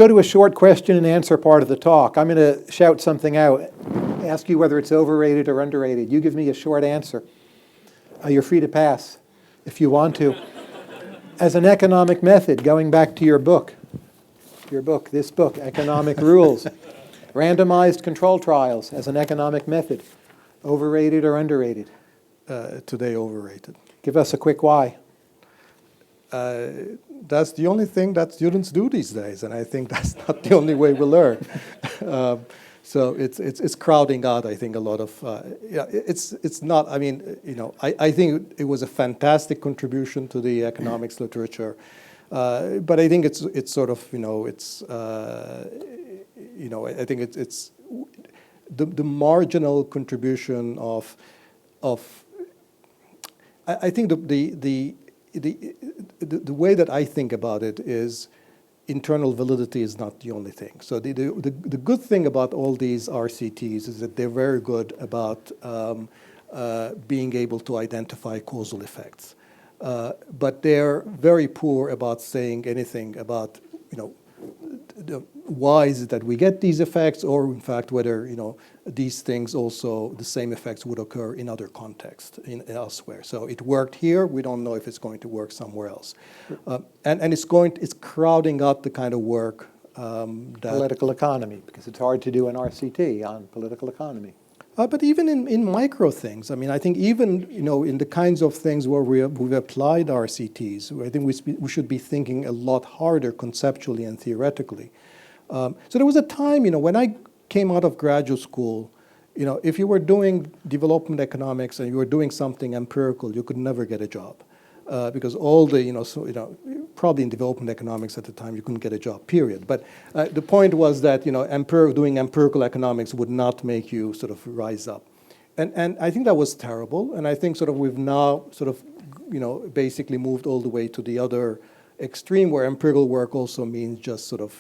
go to a short question and answer part of the talk. I'm going to shout something out, ask you whether it's overrated or underrated. You give me a short answer. You're free to pass if you want to. As an economic method, going back to your book, this book, Economic Rules, randomized control trials as an economic method, overrated or underrated? Today, overrated. Give us a quick why. That's the only thing that students do these days, and I think that's not the only way we learn. So it's crowding out, I think, a lot of. It's not. I mean, I think it was a fantastic contribution to the economics literature, but I think it's sort of I think it's the marginal contribution of. I think the way that I think about it is internal validity is not the only thing. So the good thing about all these RCTs is that they're very good about being able to identify causal effects. But they're very poor about saying anything about, why is it that we get these effects, or in fact whether these things also, the same effects would occur in other contexts elsewhere. So it worked here, we don't know if it's going to work somewhere else. And it's crowding out the kind of work that Political economy, because it's hard to do an RCT on political economy. But even in micro things, I mean, I think even in the kinds of things where we've applied RCTs, I think we should be thinking a lot harder conceptually and theoretically. So there was a time, when I came out of graduate school, if you were doing development economics and you were doing something empirical, you could never get a job. Because all the, probably in development economics at the time, you couldn't get a job, period. But the point was that, doing empirical economics would not make you sort of rise up. And I think that was terrible. And I think sort of we've now sort of, basically moved all the way to the other extreme, where empirical work also means just sort of,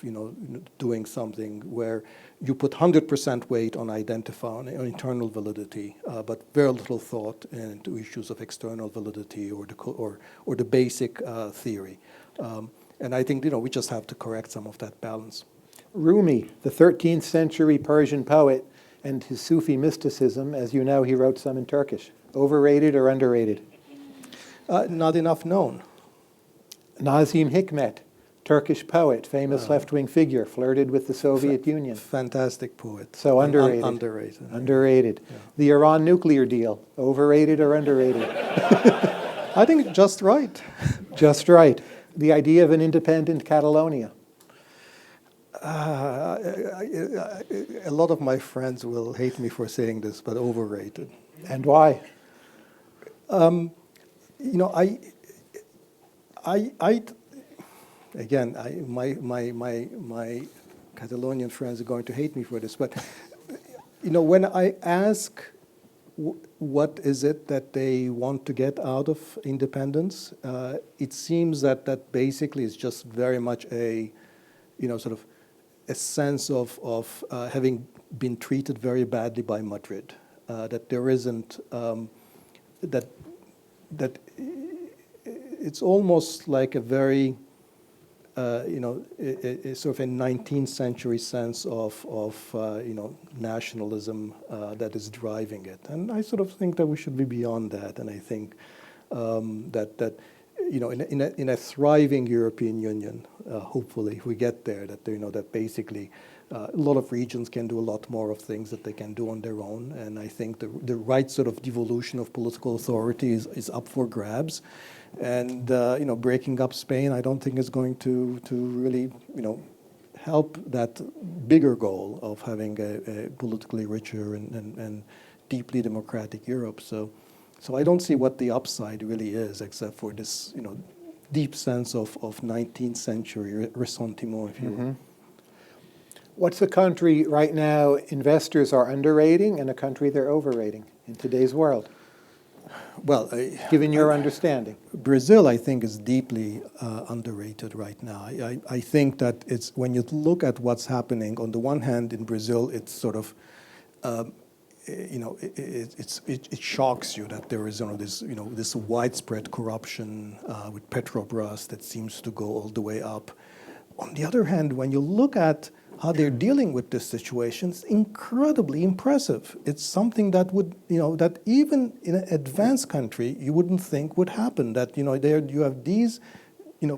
doing something where you put 100% weight on identifying internal validity, but very little thought into issues of external validity or the basic theory. And I think we just have to correct some of that balance. Rumi, the 13th century Persian poet, and his Sufi mysticism, as you know, he wrote some in Turkish. Overrated or underrated? Not enough known. Nazim Hikmet, Turkish poet, famous left-wing figure, flirted with the Soviet Union. Fantastic poet. So underrated. Underrated. Underrated. Yeah. The Iran nuclear deal, overrated or underrated? I think just right. Just right. The idea of an independent Catalonia. A lot of my friends will hate me for saying this, but overrated. And why? My Catalonian friends are going to hate me for this, but when I ask what is it that they want to get out of independence, it seems that basically is just very much a sort of a sense of having been treated very badly by Madrid, that there isn't that it's almost like a very, a sort of a 19th century sense of nationalism that is driving it. And I sort of think that we should be beyond that. And I think that in a thriving European Union, hopefully, if we get there, that basically a lot of regions can do a lot more of things that they can do on their own. And I think the right sort of devolution of political authority is up for grabs. And breaking up Spain, I don't think is going to really help that bigger goal of having a politically richer and deeply democratic Europe. So I don't see what the upside really is, except for this deep sense of 19th century ressentiment, if you will. What's a country right now investors are underrating and a country they're overrating in today's world? Well, given your understanding. Brazil, I think, is deeply underrated right now. I think that it's when you look at what's happening, on the one hand, in Brazil, it's sort of, it shocks you that there is this widespread corruption with Petrobras that seems to go all the way up. On the other hand, when you look at how they're dealing with this situation, it's incredibly impressive. It's something that would, that even in an advanced country, you wouldn't think would happen. That, there you have these,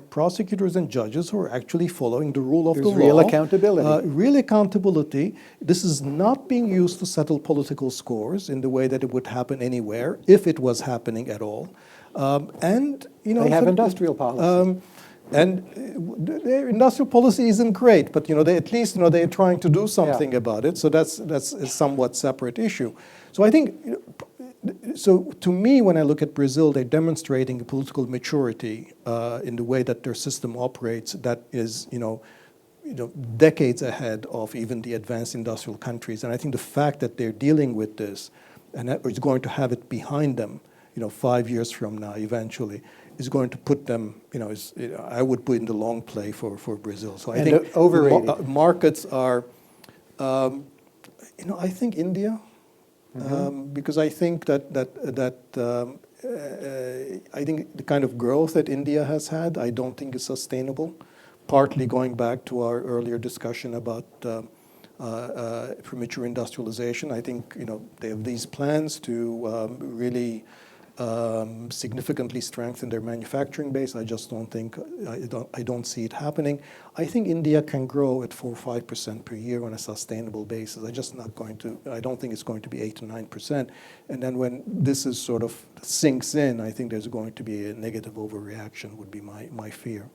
prosecutors and judges who are actually following the rule of the law. There's real accountability. Real accountability. This is not being used to settle political scores in the way that it would happen anywhere, if it was happening at all. They have industrial policy. And their industrial policy isn't great, but they at least they're trying to do something about it. So that's a somewhat separate issue. So I think, so to me, when I look at Brazil, they're demonstrating a political maturity in the way that their system operates that is decades ahead of even the advanced industrial countries. And I think the fact that they're dealing with this and that is going to have it behind them, 5 years from now, eventually, is going to put them, I would put in the long play for Brazil. So I think overrated. Markets are, I think India, because I think that I think the kind of growth that India has had, I don't think is sustainable. Partly going back to our earlier discussion about premature industrialization, I think they have these plans to really significantly strengthen their manufacturing base. I just don't think, I don't see it happening. I think India can grow at 4 or 5% per year on a sustainable basis. I don't think it's going to be 8 to 9%. And then when this is sort of sinks in, I think there's going to be a negative overreaction would be my fear.